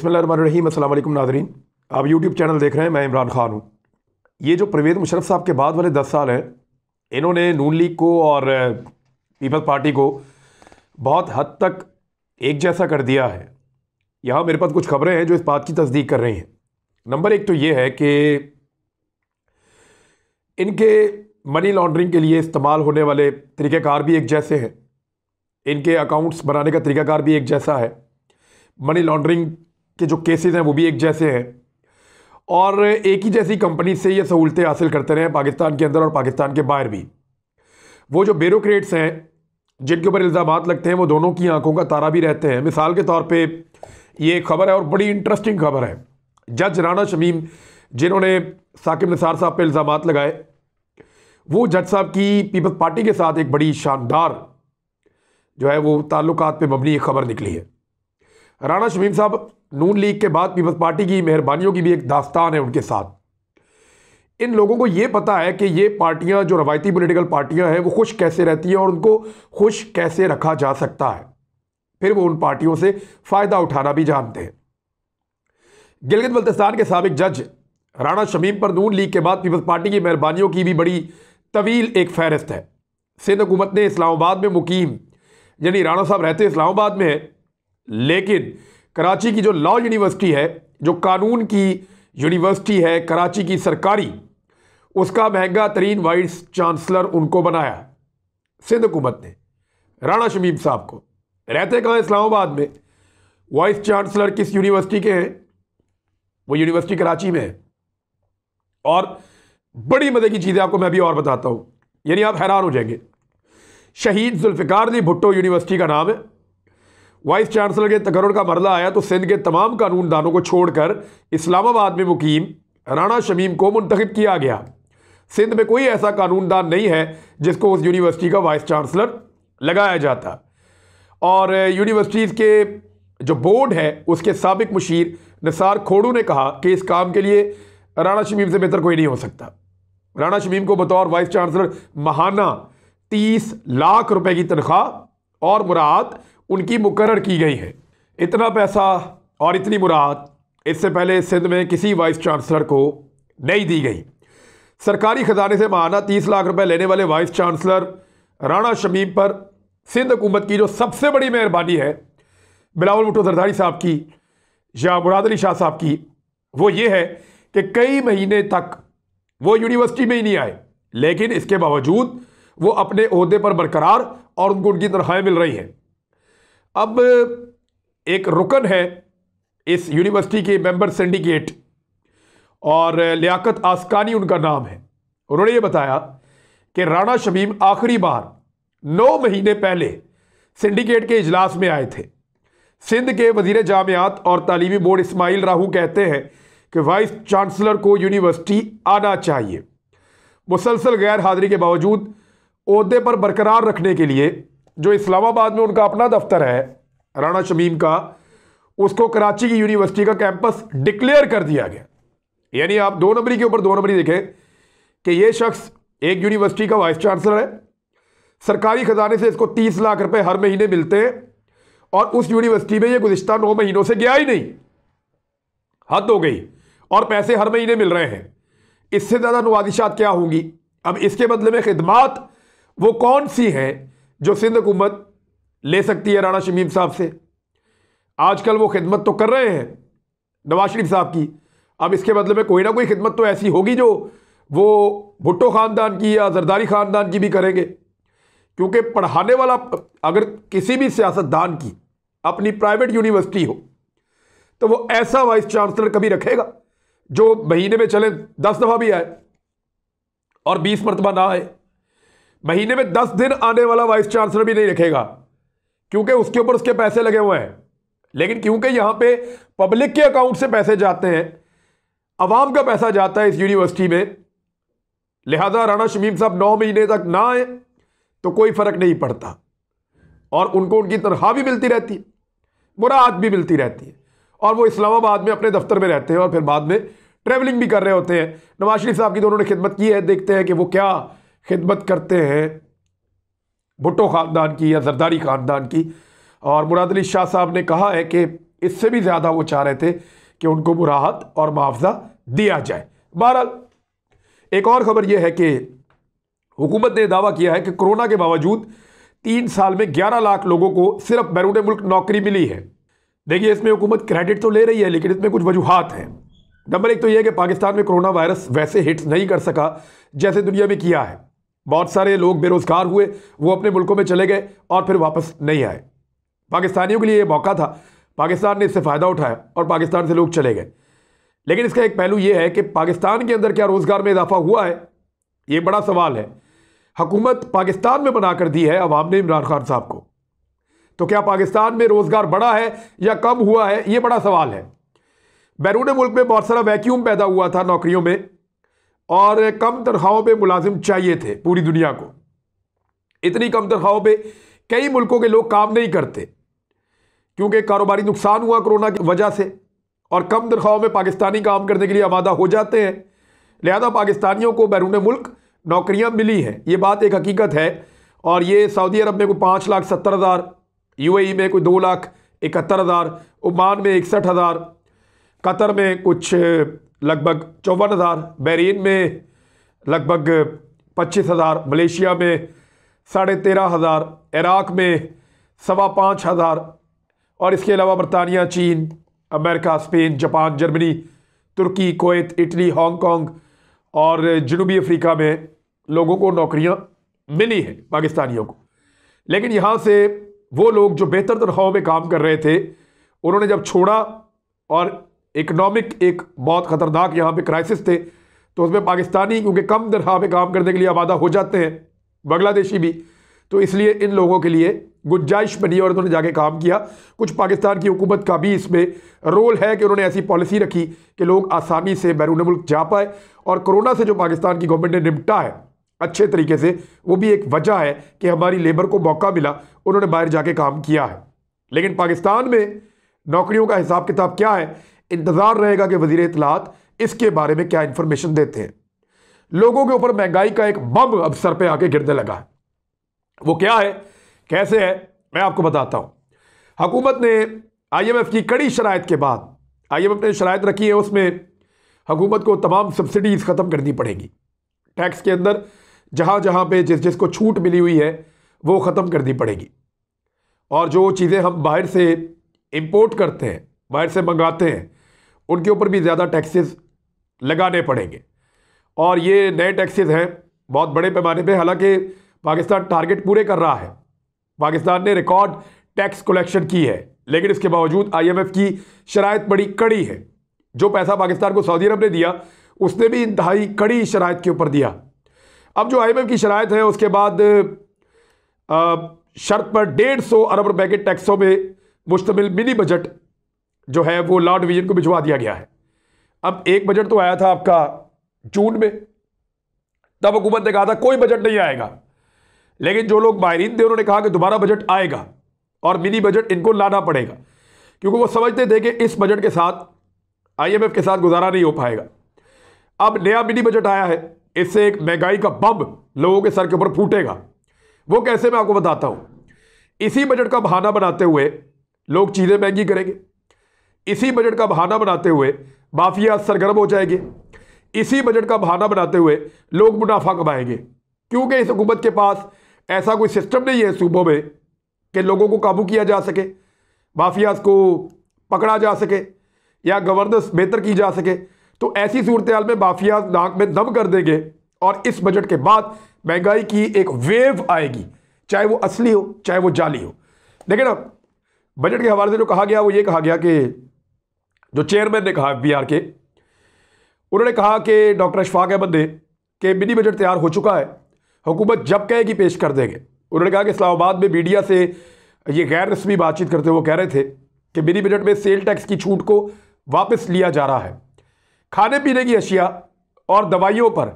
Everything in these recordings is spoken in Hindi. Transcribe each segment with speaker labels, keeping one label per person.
Speaker 1: बिस्मिल्लाहिर्रहमानिर्रहीम। अस्सलाम वालेकुम नाज़रीन, आप यूट्यूब चैनल देख रहे हैं। मैं इमरान खान हूँ। ये जो परवेज़ मुशर्रफ साहब के बाद वाले 10 साल हैं, इन्होंने नून लीग को और पीपल्स पार्टी को बहुत हद तक एक जैसा कर दिया है। यहाँ मेरे पास कुछ खबरें हैं जो इस बात की तस्दीक कर रही हैं। नंबर एक तो ये है कि इनके मनी लॉन्ड्रिंग के लिए इस्तेमाल होने वाले तरीक़ाकार भी एक जैसे हैं, इनके अकाउंट्स बनाने का तरीक़ाकार भी एक जैसा है, मनी लॉन्ड्रिंग के जो केसेस हैं वो भी एक जैसे हैं, और एक ही जैसी कंपनी से ये सहूलतें हासिल करते रहे पाकिस्तान के अंदर और पाकिस्तान के बाहर भी। वो जो ब्यूरोक्रेट्स हैं जिनके ऊपर इल्ज़ामात लगते हैं वो दोनों की आंखों का तारा भी रहते हैं। मिसाल के तौर पे ये एक खबर है और बड़ी इंटरेस्टिंग खबर है। जज राना शमीम जिन्होंने साकिब निसार साहब पे इल्ज़ामात लगाए, वो जज साहब की पीपल्स पार्टी के साथ एक बड़ी शानदार जो है वो ताल्लुकात पे मबनी एक खबर निकली है। राना शमीम साहब नून लीग के बाद पीपल्स पार्टी की मेहरबानियों की भी एक दास्तान है उनके साथ। इन लोगों को ये पता है कि ये पार्टियां जो रवायती पॉलिटिकल पार्टियां हैं वो खुश कैसे रहती हैं और उनको खुश कैसे रखा जा सकता है। फिर वो उन पार्टियों से फ़ायदा उठाना भी जानते हैं। गिलगित बल्तिस्तान के साबिक जज राना शमीम पर नून लीग के बाद पीपल्स पार्टी की मेहरबानियों की भी बड़ी तवील एक फहरिस्त है। सिंध हुकूमत ने इस्लामाबाद में मुकीम, यानी राना साहब रहते इस्लामाबाद में है, लेकिन कराची की जो लॉ यूनिवर्सिटी है, जो कानून की यूनिवर्सिटी है कराची की सरकारी, उसका महंगा तरीन वाइस चांसलर उनको बनाया सिंध हुकूमत ने, राना शमीम साहब को। रहते कहाँ? इस्लामाबाद में। वाइस चांसलर किस यूनिवर्सिटी के हैं? वो यूनिवर्सिटी कराची में है। और बड़ी मजे की चीज़ें आपको मैं भी और बताता हूँ, यानी आप हैरान हो जाएंगे। शहीद जुल्फ़िकार अली भुट्टो यूनिवर्सिटी का नाम है। वाइस चांसलर के तकर्रुर का मरला आया तो सिंध के तमाम कानूनदानों को छोड़कर इस्लामाबाद में मुकीम राना शमीम को मुंतखब किया गया। सिंध में कोई ऐसा कानूनदान नहीं है जिसको उस यूनिवर्सिटी का वाइस चांसलर लगाया जाता। और यूनिवर्सिटीज़ के जो बोर्ड है उसके साबिक मुशीर निसार खोड़ू ने कहा कि इस काम के लिए राना शमीम से बेहतर कोई नहीं हो सकता। राना शमीम को बतौर वाइस चांसलर माहाना 30 लाख रुपए की तनख्वाह और मुराद उनकी मुकर्रर की गई है। इतना पैसा और इतनी मुराद इससे पहले सिंध में किसी वाइस चांसलर को नहीं दी गई। सरकारी खजाने से माहाना 30 लाख रुपए लेने वाले वाइस चांसलर राना शमीम पर सिंध हुकूमत की जो सबसे बड़ी मेहरबानी है बिलावल भुट्टो जरदारी साहब की या मुराद अली शाह साहब की, वो ये है कि कई महीने तक वो यूनिवर्सिटी में ही नहीं आए, लेकिन इसके बावजूद वो अपने ओहदे पर बरकरार और उनको उनकी तनख्वाहें मिल रही हैं। अब एक रुकन है इस यूनिवर्सिटी के मेंबर सिंडिकेट और लियाकत आसकानी उनका नाम है। उन्होंने ये बताया कि राना शमीम आखिरी बार 9 महीने पहले सिंडिकेट के इजलास में आए थे। सिंध के वजीर जामियात और तालीमी बोर्ड इस्माइल राहू कहते हैं कि वाइस चांसलर को यूनिवर्सिटी आना चाहिए। मुसलसल गैर हाजिरी के बावजूद ओहदे पर बरकरार रखने के लिए जो इस्लामाबाद में उनका अपना दफ्तर है राना शमीम का, उसको कराची की यूनिवर्सिटी का कैंपस डिक्लेयर कर दिया गया। यानी आप 2 नंबरी के ऊपर 2 नंबरी देखें कि ये शख्स एक यूनिवर्सिटी का वाइस चांसलर है, सरकारी खजाने से इसको 30 लाख रुपए हर महीने मिलते हैं और उस यूनिवर्सिटी में ये गुज़िश्ता 9 महीनों से गया ही नहीं। हद हो गई। और पैसे हर महीने मिल रहे हैं। इससे ज़्यादा नवाजिशात क्या होंगी? अब इसके बदले में खिदमात वो कौन सी हैं जो सिंध हुकूमत ले सकती है राना शमीम साहब से? आजकल वो खिदमत तो कर रहे हैं नवाज शरीफ साहब की, अब इसके बदले में कोई ना कोई खिदमत तो ऐसी होगी जो वो भुट्टो ख़ानदान की या जरदारी ख़ानदान की भी करेंगे। क्योंकि पढ़ाने वाला अगर किसी भी सियासतदान की अपनी प्राइवेट यूनिवर्सिटी हो तो वो ऐसा वाइस चांसलर कभी रखेगा जो महीने में चले 10 दफ़ा भी आए और 20 मरतबा ना आए। महीने में 10 दिन आने वाला वाइस चांसलर भी नहीं रखेगा, क्योंकि उसके ऊपर उसके पैसे लगे हुए हैं। लेकिन क्योंकि यहां पे पब्लिक के अकाउंट से पैसे जाते हैं, अवाम का पैसा जाता है इस यूनिवर्सिटी में, लिहाजा राना शमीम साहब 9 महीने तक ना आए तो कोई फर्क नहीं पड़ता और उनको उनकी तनख्वाह भी मिलती रहती है, मुराद भी मिलती रहती है, और वो इस्लामाबाद में अपने दफ्तर में रहते हैं और फिर बाद में ट्रेवलिंग भी कर रहे होते हैं। नवाज शरीफ साहब की तो उन्होंने खिदमत की है, देखते हैं कि वो क्या खिदमत करते हैं भुट्टो ख़ानदान की या जरदारी ख़ानदान की। और मुराद अली शाह साहब ने कहा है कि इससे भी ज़्यादा वो चाह रहे थे कि उनको वो राहत और मुआवजा दिया जाए। बहरहाल एक और खबर यह है कि हुकूमत ने दावा किया है कि कोरोना के बावजूद 3 साल में 11 लाख लोगों को सिर्फ बैरून मुल्क नौकरी मिली है। देखिए, इसमें हुकूमत क्रेडिट तो ले रही है, लेकिन इसमें कुछ वजूहात हैं। नंबर 1 तो यह है कि पाकिस्तान में कोरोना वायरस वैसे हिट नहीं कर सका जैसे दुनिया में किया है। बहुत सारे लोग बेरोजगार हुए, वो अपने मुल्कों में चले गए और फिर वापस नहीं आए। पाकिस्तानियों के लिए ये मौका था, पाकिस्तान ने इससे फ़ायदा उठाया और पाकिस्तान से लोग चले गए। लेकिन इसका एक पहलू ये है कि पाकिस्तान के अंदर क्या रोज़गार में इजाफा हुआ है, ये बड़ा सवाल है। हुकूमत पाकिस्तान में बनाकर दी है अवाम ने इमरान खान साहब को, तो क्या पाकिस्तान में रोज़गार बढ़ा है या कम हुआ है, ये बड़ा सवाल है। बैरून मुल्क में बहुत सारा वैक्यूम पैदा हुआ था नौकरियों में, और कम तनख्वाहों पे मुलाजिम चाहिए थे पूरी दुनिया को। इतनी कम तनख्वाहों पे कई मुल्कों के लोग काम नहीं करते, क्योंकि कारोबारी नुकसान हुआ कोरोना की वजह से, और कम तनख्वाहों में पाकिस्तानी काम करने के लिए आमादा हो जाते हैं। लिहाजा पाकिस्तानियों को बैरून मुल्क नौकरियां मिली हैं, ये बात एक हकीकत है। और ये सऊदी अरब में कोई 5,70,000, UAE में कोई 2,71,000, ओमान में 61,000, कतर में कुछ लगभग 54,000, बहरीन में लगभग 25,000, मलेशिया में 13,500, इराक में 5,25,000, और इसके अलावा बरतानिया, चीन, अमेरिका, स्पेन, जापान, जर्मनी, तुर्की, कुवैत, इटली, हांगकांग और जनूबी अफ्रीका में लोगों को नौकरियां मिली हैं पाकिस्तानियों को। लेकिन यहाँ से वो लोग जो बेहतर तनख्वाहों में काम कर रहे थे, उन्होंने जब छोड़ा और इकनॉमिक एक बहुत ख़तरनाक यहाँ पे क्राइसिस थे, तो उसमें पाकिस्तानी क्योंकि कम तनख्वाह पे काम करने के लिए आमादा हो जाते हैं, बांग्लादेशी भी, तो इसलिए इन लोगों के लिए गुंजाइश बनी और उन्होंने जाके काम किया। कुछ पाकिस्तान की हुकूमत का भी इसमें रोल है कि उन्होंने ऐसी पॉलिसी रखी कि लोग आसानी से बैरून मुल्क जा पाए, और कोरोना से जो पाकिस्तान की गवर्नमेंट ने निपटा है अच्छे तरीके से, वो भी एक वजह है कि हमारी लेबर को मौका मिला, उन्होंने बाहर जाके काम किया है। लेकिन पाकिस्तान में नौकरियों का हिसाब किताब क्या है, इंतज़ार रहेगा कि वज़ीर इत्तलात इसके बारे में क्या इंफॉर्मेशन देते हैं। लोगों के ऊपर महंगाई का एक बम अब सर पे आके गिरने लगा है। वो क्या है, कैसे है, मैं आपको बताता हूं। हुकूमत ने IMF की कड़ी शराइत के बाद, IMF ने शराइत रखी है, उसमें हुकूमत को तमाम सब्सिडीज़ ख़त्म करनी पड़ेगी। टैक्स के अंदर जहाँ जहाँ पे जिसको छूट मिली हुई है वो ख़त्म करनी पड़ेगी, और जो चीज़ें हम बाहर से इंपोर्ट करते हैं, बाहर से मंगाते हैं, उनके ऊपर भी ज़्यादा टैक्सेस लगाने पड़ेंगे। और ये नए टैक्सेस हैं बहुत बड़े पैमाने पे। हालांकि पाकिस्तान टारगेट पूरे कर रहा है, पाकिस्तान ने रिकॉर्ड टैक्स कलेक्शन की है, लेकिन इसके बावजूद IMF की शराइत बड़ी कड़ी है। जो पैसा पाकिस्तान को सऊदी अरब ने दिया, उसने भी इंतहाई कड़ी शराइत के ऊपर दिया। अब जो IMF की शराइत है, उसके बाद शर्त पर 150 अरब रुपए के टैक्सों में मुश्तमिल मिनी बजट जो है वो लॉ डिवीजन को भिजवा दिया गया है। अब एक बजट तो आया था आपका जून में, तब हुकूमत ने कहा था कोई बजट नहीं आएगा, लेकिन जो लोग माहिरीन थे उन्होंने कहा कि दोबारा बजट आएगा और मिनी बजट इनको लाना पड़ेगा, क्योंकि वो समझते थे कि इस बजट के साथ IMF के साथ गुजारा नहीं हो पाएगा। अब नया मिनी बजट आया है, इससे एक महंगाई का बम लोगों के सर के ऊपर फूटेगा। वो कैसे, मैं आपको बताता हूं। इसी बजट का बहाना बनाते हुए लोग चीजें महंगी करेंगे, इसी बजट का बहाना बनाते हुए माफिया सरगर्म हो जाएंगे, इसी बजट का बहाना बनाते हुए लोग मुनाफा कमाएंगे, क्योंकि इस हुकूमत के पास ऐसा कोई सिस्टम नहीं है सूबों में कि लोगों को काबू किया जा सके, माफियाज को पकड़ा जा सके या गवर्नेंस बेहतर की जा सके। तो ऐसी सूरत हाल में माफियाज नाक में दम कर देंगे और इस बजट के बाद महंगाई की एक वेव आएगी, चाहे वो असली हो चाहे वो जाली हो। लेकिन अब बजट के हवाले से जो कहा गया वो ये कहा गया कि जो चेयरमैन ने कहा FBR के, उन्होंने कहा कि डॉक्टर अशफाक अहमद ने कि मिनी बजट तैयार हो चुका है, हुकूमत जब कहेगी पेश कर देंगे। उन्होंने कहा कि इस्लामाबाद में मीडिया से ये गैर रस्मी बातचीत करते हुए वो कह रहे थे कि मिनी बजट में सेल टैक्स की छूट को वापस लिया जा रहा है, खाने पीने की अशिया और दवाइयों पर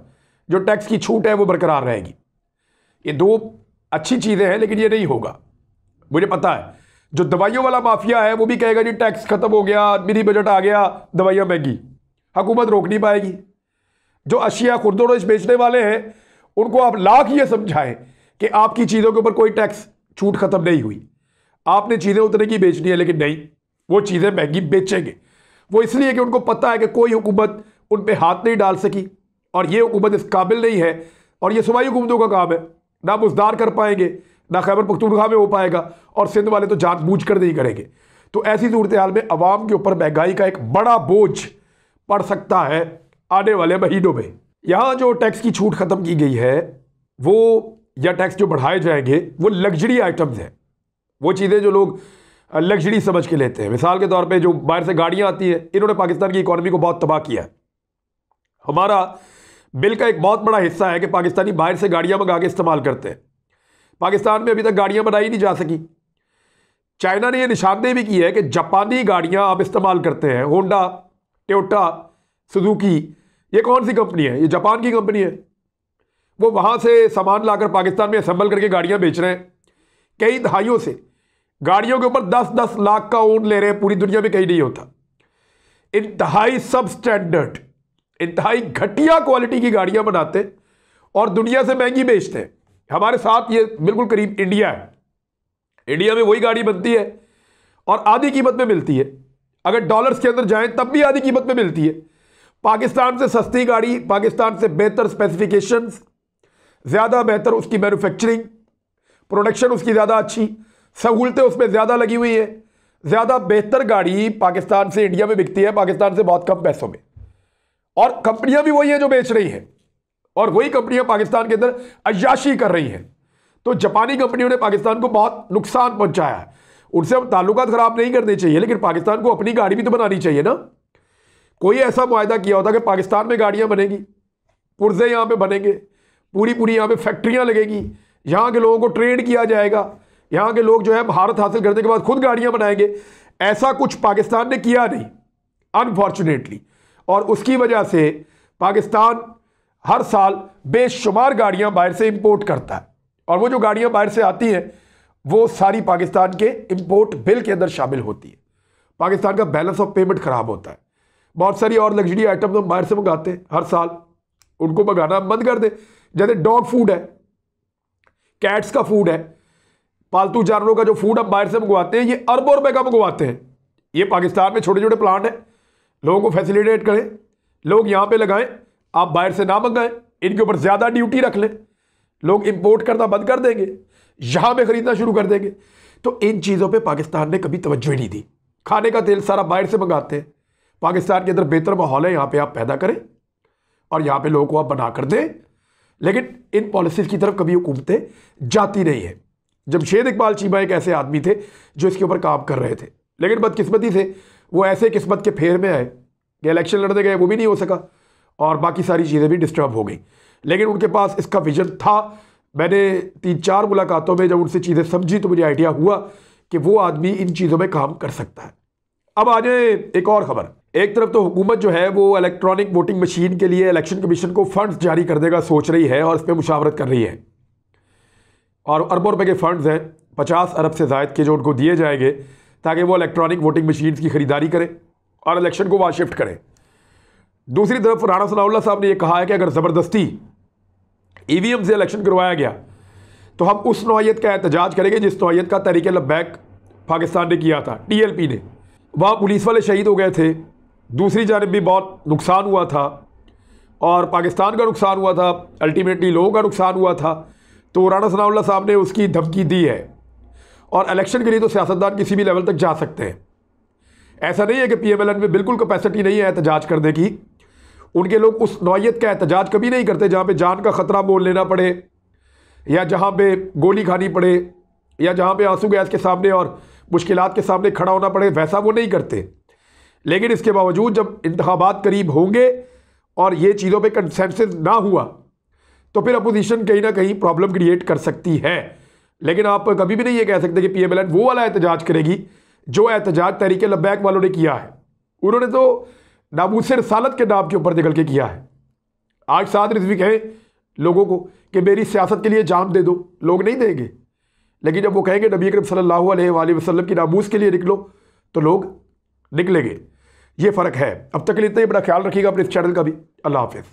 Speaker 1: जो टैक्स की छूट है वो बरकरार रहेगी। ये दो अच्छी चीज़ें हैं, लेकिन ये नहीं होगा। मुझे पता है जो दवाइयों वाला माफिया है वो भी कहेगा जी टैक्स खत्म हो गया, मिनी बजट आ गया, दवाइयाँ महंगी, हुकूमत रोक नहीं पाएगी। जो अशिया खुर्दोरोश बेचने वाले हैं उनको आप लाख ये समझाएं कि आपकी चीज़ों के ऊपर कोई टैक्स छूट खत्म नहीं हुई, आपने चीज़ें उतने की बेचनी है, लेकिन नहीं, वो चीज़ें महंगी बेचेंगे। वो इसलिए कि उनको पता है कि कोई हुकूमत उन पर हाथ नहीं डाल सकी और ये हुकूमत इस काबिल नहीं है, और ये सूबाई हुकूमतों का काम है, ना मुजदार कर पाएंगे, ना खैबर पख्तूनख्वा में हो पाएगा, और सिंध वाले तो जानबूझ कर नहीं करेंगे। तो ऐसी सूरत हाल में अवाम के ऊपर महंगाई का एक बड़ा बोझ पड़ सकता है आने वाले महीनों में। यहाँ जो टैक्स की छूट ख़त्म की गई है वो, या टैक्स जो बढ़ाए जाएंगे, वो लग्जरी आइटम्स हैं, वो चीज़ें जो लोग लग्जरी समझ के लेते हैं। मिसाल के तौर पे जो बाहर से गाड़ियाँ आती हैं, इन्होंने पाकिस्तान की इकॉनमी को बहुत तबाह किया है। हमारा बिल का एक बहुत बड़ा हिस्सा है कि पाकिस्तानी बाहर से गाड़ियाँ मंगा के इस्तेमाल करते हैं। पाकिस्तान में अभी तक गाड़ियाँ बनाई नहीं जा सकी। चाइना ने यह निशानदेही भी की है कि जापानी गाड़ियाँ आप इस्तेमाल करते हैं, होंडा, टोयोटा, सुजुकी, ये कौन सी कंपनी है? ये जापान की कंपनी है। वो वहाँ से सामान लाकर पाकिस्तान में असेंबल करके गाड़ियाँ बेच रहे हैं। कई दहाइयों से गाड़ियों के ऊपर 10-10 लाख का ओन ले रहे हैं, पूरी दुनिया में कहीं नहीं होता। इंतहाई सब स्टैंडर्ड, इंतहाई घटिया क्वालिटी की गाड़ियाँ बनाते हैं और दुनिया से महंगी बेचते हैं। हमारे साथ ये बिल्कुल करीब इंडिया है। इंडिया में वही गाड़ी बनती है और आधी कीमत में मिलती है। अगर डॉलर्स के अंदर जाएं तब भी आधी कीमत में मिलती है। पाकिस्तान से सस्ती गाड़ी, पाकिस्तान से बेहतर स्पेसिफिकेशंस, ज़्यादा बेहतर उसकी मैन्युफैक्चरिंग, प्रोडक्शन उसकी ज़्यादा अच्छी, सहूलतें उसमें ज़्यादा लगी हुई है। ज़्यादा बेहतर गाड़ी पाकिस्तान से इंडिया में बिकती है, पाकिस्तान से बहुत कम पैसों में। और कंपनियां भी वही हैं जो बेच रही हैं, और वही कंपनियां पाकिस्तान के अंदर अय्याशी कर रही हैं। तो जापानी कंपनियों ने पाकिस्तान को बहुत नुकसान पहुंचाया है। उनसे हम ताल्लुकात खराब नहीं करने चाहिए, लेकिन पाकिस्तान को अपनी गाड़ी भी तो बनानी चाहिए ना। कोई ऐसा मुआहदा किया होता कि पाकिस्तान में गाड़ियां बनेगी, पुर्जे यहां पे बनेंगे, पूरी पूरी यहां पे फैक्ट्रियां लगेगी, यहां के लोगों को ट्रेन किया जाएगा, यहां के लोग जो है महारत हासिल करने के बाद खुद गाड़ियां बनाएंगे। ऐसा कुछ पाकिस्तान ने किया नहीं, अनफॉर्चुनेटली। और उसकी वजह से पाकिस्तान हर साल बेशुमार गाड़ियां बाहर से इंपोर्ट करता है, और वो जो गाड़ियां बाहर से आती हैं वो सारी पाकिस्तान के इंपोर्ट बिल के अंदर शामिल होती है। पाकिस्तान का बैलेंस ऑफ पेमेंट खराब होता है। बहुत सारी और लग्जरी आइटम हम बाहर से मंगाते हैं हर साल, उनको मंगाना बंद कर दे। जैसे डॉग फूड है, कैट्स का फूड है, पालतू जानवरों का जो फूड हम बाहर से मंगवाते हैं, ये अरबों रुपए का मंगवाते हैं। ये पाकिस्तान में छोटे छोटे प्लांट हैं, लोगों को फैसिलिटेट करें, लोग यहाँ पे लगाएं, आप बाहर से ना मंगाएं, इनके ऊपर ज़्यादा ड्यूटी रख लें, लोग इंपोर्ट करना बंद कर देंगे, यहाँ पे खरीदना शुरू कर देंगे। तो इन चीज़ों पे पाकिस्तान ने कभी तवज्जो ही नहीं दी। खाने का तेल सारा बाहर से मंगाते हैं। पाकिस्तान के अंदर बेहतर माहौल है, यहाँ पे आप पैदा करें और यहाँ पे लोगों को आप बना कर दें, लेकिन इन पॉलिसीज़ की तरफ कभी हुकूमतें जाती नहीं है। जमशेद इकबाल चीमा एक ऐसे आदमी थे जो इसके ऊपर काम कर रहे थे, लेकिन बदकिस्मती से वो ऐसे किस्मत के फेर में आए कि इलेक्शन लड़ने गए, वो भी नहीं हो सका, और बाकी सारी चीज़ें भी डिस्टर्ब हो गई। लेकिन उनके पास इसका विजन था। मैंने 3-4 मुलाकातों में जब उनसे चीज़ें समझी तो मुझे आइडिया हुआ कि वो आदमी इन चीज़ों में काम कर सकता है। अब आ जाए एक और खबर। एक तरफ तो हुकूमत जो है वो इलेक्ट्रॉनिक वोटिंग मशीन के लिए इलेक्शन कमीशन को फंड्स जारी करने का सोच रही है और इस पर मुशावरत कर रही है, और अरबों रुपए के फंड्स हैं, 50 अरब से ज़ायद के, जो उनको दिए जाएंगे ताकि वो इलेक्ट्रॉनिक वोटिंग मशीन की खरीदारी करें और इलेक्शन को वहाँ शिफ्ट करें। दूसरी तरफ राणा सनाउल्लाह साहब ने यह कहा है कि अगर ज़बरदस्ती ईवीएम से इलेक्शन करवाया गया तो हम उस नौयत का एहतजाज करेंगे जिस नौयत का तहरीक लब्बैक पाकिस्तान ने किया था, टीएलपी ने। वहाँ पुलिस वाले शहीद हो गए थे, दूसरी जानब भी बहुत नुकसान हुआ था, और पाकिस्तान का नुकसान हुआ था, अल्टीमेटली लोगों का नुकसान हुआ था। तो राणा सनाउल्लाह साहब ने उसकी धमकी दी है, और इलेक्शन के लिए तो सियासतदान किसी भी लेवल तक जा सकते हैं। ऐसा नहीं है कि PMLN में बिल्कुल कैपेसिटी नहीं है एहतजाज करने की। उनके लोग उस नौयत का एहतजाज कभी नहीं करते जहाँ पे जान का ख़तरा मोल लेना पड़े, या जहाँ पे गोली खानी पड़े, या जहाँ पे आंसू गैस के सामने और मुश्किलात के सामने खड़ा होना पड़े, वैसा वो नहीं करते। लेकिन इसके बावजूद जब इंतखाबात करीब होंगे और ये चीज़ों पे कंसेंसस ना हुआ तो फिर अपोजिशन कहीं ना कहीं प्रॉब्लम क्रिएट कर सकती है। लेकिन आप कभी भी नहीं ये कह सकते कि PMLN वो वाला एहतजाज करेगी जो एहतजाज तहरीक लब्बैक वालों ने किया है। उन्होंने तो नामूस रसालत के नाम के ऊपर निकल के किया है। आज साद रिजवी कहें लोगों को कि मेरी सियासत के लिए जान दे दो, लोग नहीं देंगे। लेकिन जब वो कहेंगे नबी अकरम सल्लल्लाहु अलैहि वसल्लम की नामूस के लिए निकलो, तो लोग निकलेंगे। ये फ़र्क है। अब तक के लिए इतना ही। बड़ा ख्याल रखिएगा अपने इस चैनल का भी। अल्लाह हाफिज़।